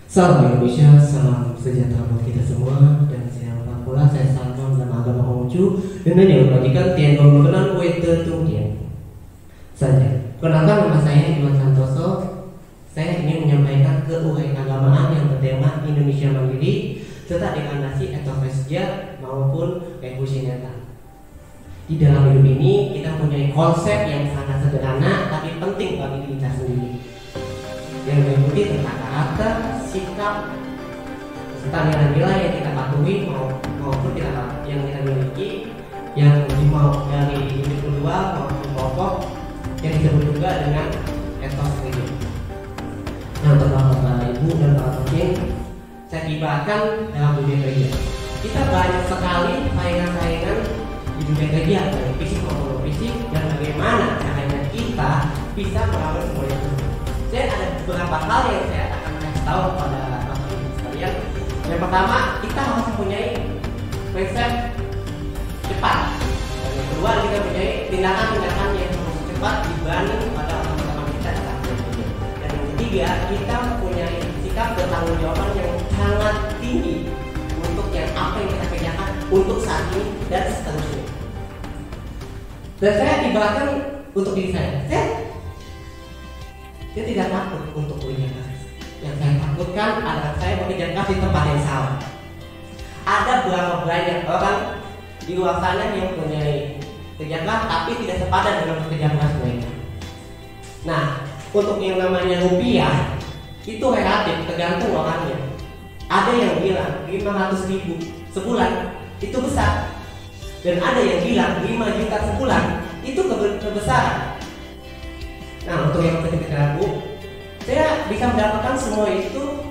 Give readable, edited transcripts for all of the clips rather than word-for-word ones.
Salam Indonesia, salam sejahtera buat kita semua. Dan saya pula saya Salman dan agama Konghucu dengan yang membagikan tiang mengenal Wete Tungdian saja. Kenalkan, nama saya Iwan Santoso. Saya ingin menyampaikan keagamaan yang bertema Indonesia Mandiri serta deklarasi etos maupun revolusi. Di dalam hidup ini kita punya konsep yang sangat sederhana tapi penting bagi kita sendiri, yang meliputi tentang karakter, sikap, serta nilai-nilai yang kita patuhi maupun yang kita miliki, yang dimau dari individual maupun kelompok, yang disebut juga dengan etos hidup. Nah, untuk Bapak Ibu dan para penting, saya kibarkan dalam dunia kerja. Kita banyak sekali saingan-saingan di dunia kerja, dari fisik maupun fisik, dan bagaimana caranya kita bisa melawan semua itu. Saya ada beberapa hal yang saya akan kasih tahu kepada Bapak Ibu sekalian. Yang pertama, kita harus mempunyai mindset cepat. Dan yang kedua, kita mempunyai tindakan-tindakan yang cepat dibanding pada teman-teman kita saat bekerja. Dan yang ketiga, kita mempunyai sikap bertanggung-jawaban yang sangat tinggi untuk yang apa yang kita kerjakan untuk saat ini dan seterusnya. Dan saya ibaratkan untuk diri saya tidak takut untuk bekerja keras. Yang saya takutkan adalah saya bekerja keras di tempat yang salah. Ada berapa banyak orang di luar sana yang mempunyai kerja keras tapi tidak sepadan dengan kerja keras mereka. Nah, untuk yang namanya rupiah itu relatif, tergantung orangnya. Ada yang bilang 500.000 sebulan itu besar, dan ada yang bilang 5 juta sebulan itu kebesaran. Nah, untuk yang ketiga, saya bisa mendapatkan semua itu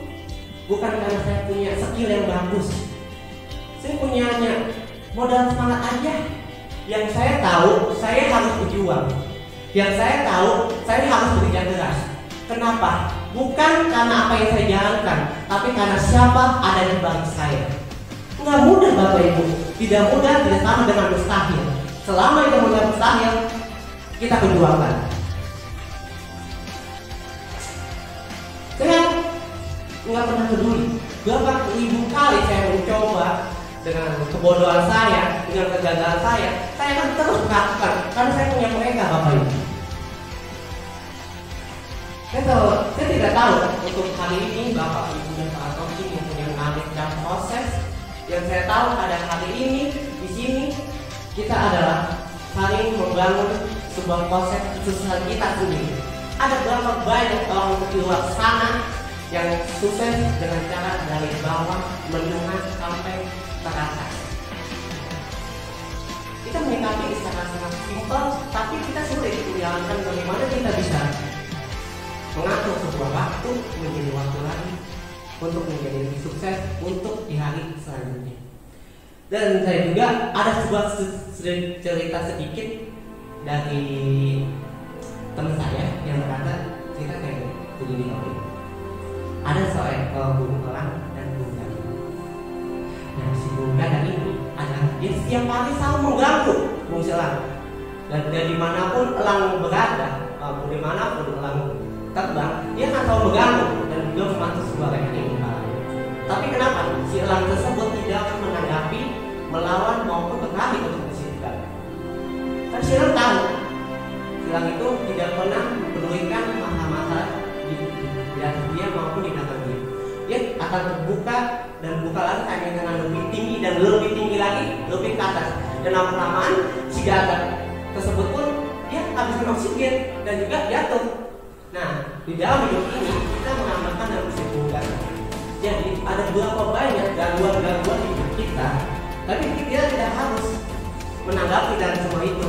bukan karena saya punya skill yang bagus. Saya punyanya modal semangat aja. Yang saya tahu, saya harus berjuang. Yang saya tahu, saya harus bekerja keras. Kenapa? Bukan karena apa yang saya jalankan, tapi karena siapa ada di balik saya. Nggak mudah Bapak Ibu, tidak mudah, tidak sama dengan mustahil. Selama itu mudah mustahil, kita perjuangkan. Saya nggak pernah peduli berapa ribu kali saya mencoba dengan kebodohan saya, dengan kegagalan saya akan terus melakukan karena saya punya mereka Bapak Ibu. Saya tidak tahu untuk kali ini Bapak Ibu dan para coaching yang punya knowledge dan proses. Yang saya tahu pada kali ini di sini kita adalah saling membangun sebuah konsep kesuksesan kita sendiri. Ada berapa banyak orang di luar sana yang sukses dengan cara dari bawah menengah sampai ke atas. Kita menyikapi secara sangat simpel, tapi kita sulit menjalankan bagaimana kita bisa mengatur sebuah waktu menjadi waktu lagi untuk menjadi lebih sukses untuk di hari selanjutnya. Dan saya juga ada sebuah cerita sedikit dari teman saya yang berkata cerita kayak begini. Ada seekor burung elang dan burung gagak. Nah, si burung gagak ini adalah dia setiap hari selalu mengganggu burung elang. Dan dari manapun elang berada, dimanapun elang terbang, dia akan selalu mengganggu dan juga membantu sebuah rekening. Tapi kenapa si elang tersebut tidak menanggapi, melawan maupun berlari untuk disingkat? Kan si elang tahu, si elang itu tidak pernah mempedulikan masalah-masalah di atas dia maupun di belakang dia. Dia akan terbuka dan buka lagi hanya dengan lebih tinggi dan lebih tinggi lagi, lebih ke atas. Dan lama-lamaan si gagak tersebut pun dia habiskan oksigen dan juga jatuh. Nah, di dalam hidup ini kita menambahkan dalam kesimpulan. Jadi ada berapa banyak gangguan-gangguan di hidup kita, tapi kita tidak harus menanggapi dari semua itu.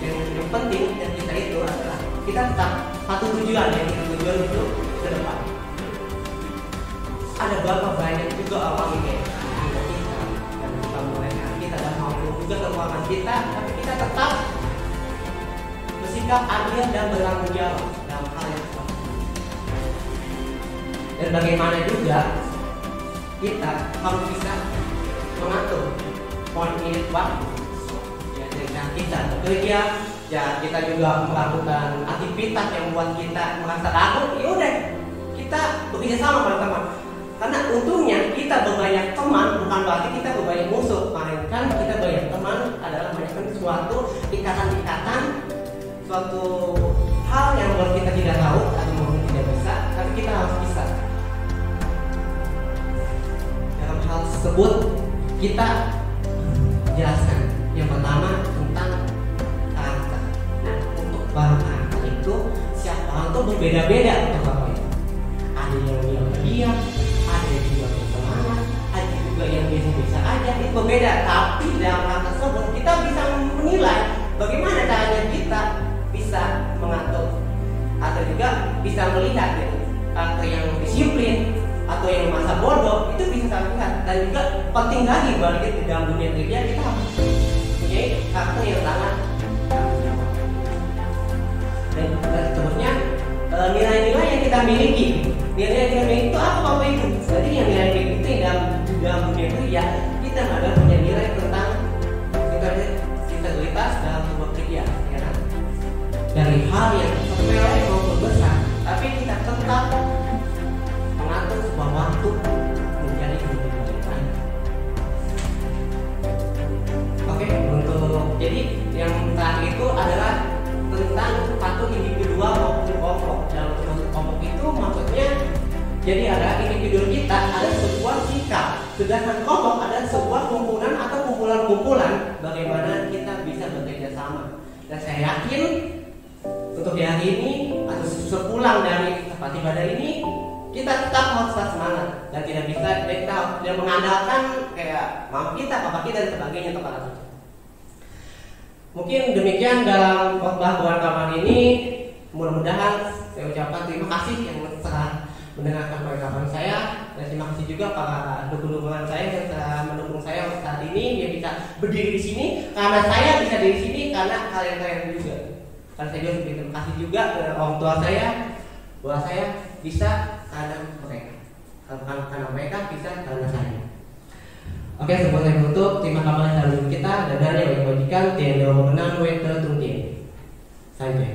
Yang penting dan kita itu adalah kita tetap satu tujuan yang kita tujuan itu ke depan. Ada berapa banyak juga orang yang kita dan juga mereka kita dan maupun juga keuangan kita, tapi kita tetap bersikap adil dan bertanggung jawab dalam hal yang seperti ini. Dan bagaimana juga kita harus bisa mengatur poin waktu. Ya, dengan kita bekerja, ya kita juga melakukan aktivitas yang membuat kita merasa takut. Ya udah, kita bekerja sama bukan berarti kita berbanyak musuh, melainkan kita banyak teman adalah banyakkan suatu ikatan-ikatan, suatu hal yang buat kita tidak tahu atau mungkin tidak bisa, tapi kita harus bisa. Dalam hal tersebut kita jelaskan yang pertama tentang karakter. Nah, untuk bahan karakter itu setiap orang tuh berbeda-beda untuk apa itu. Ada yang diam, ada yang juga bersemangat, ada juga yang biasa-biasa aja, itu berbeda. Tapi dalam hal tersebut kita bisa menilai bagaimana caranya kita bisa mengatur atau juga bisa melihat gitu, karakter yang disiplin atau yang masa bodoh itu bisa kita lihat. Dan juga penting lagi bagi di dalam dunia kerja kita harus punya karakter yang sangat dan seterusnya nilai-nilai yang kita miliki. Nilai yang kita miliki itu apa Bapak Ibu? Jadi yang nilai itu dalam dunia kerja kita ada punya nilai tentang integritas dalam sebuah kerja, ya kan? Dari hal yang sepele maupun besar, tapi kita tetap mengatur sebuah waktu menjadi kebaikan. Oke, untuk jadi yang terakhir itu adalah tentang satu individual maupun kelompok. Dalam kelompok itu maksudnya jadi ada individu kita ada sebuah sikap, sedangkan kelompok ada sebuah kumpulan atau kumpulan-kumpulan bagaimana kita bisa bekerja sama. Dan saya yakin untuk di hari ini atau sepulang dari tempat ibadah ini kita tetap harus semangat dan tidak bisa kita tidak mengandalkan kayak mama kita, papa kita dan sebagainya kepada kita. Mungkin demikian dalam khotbah kawan ini. Mudah-mudahan saya ucapkan terima kasih yang telah mendengarkan perkataan saya, dan terima kasih juga para dukung-dukungan saya yang telah mendukung saya saat ini. Dia bisa berdiri di sini karena saya bisa di sini karena kalian juga. Dan saya juga terima kasih juga kepada orang tua saya bahwa saya bisa karena mereka, karena mereka bisa karena saya. Oke, sebelum saya tutup, terima kasih kita dan dari yang majikan tiada mengenang weta tungkin saja.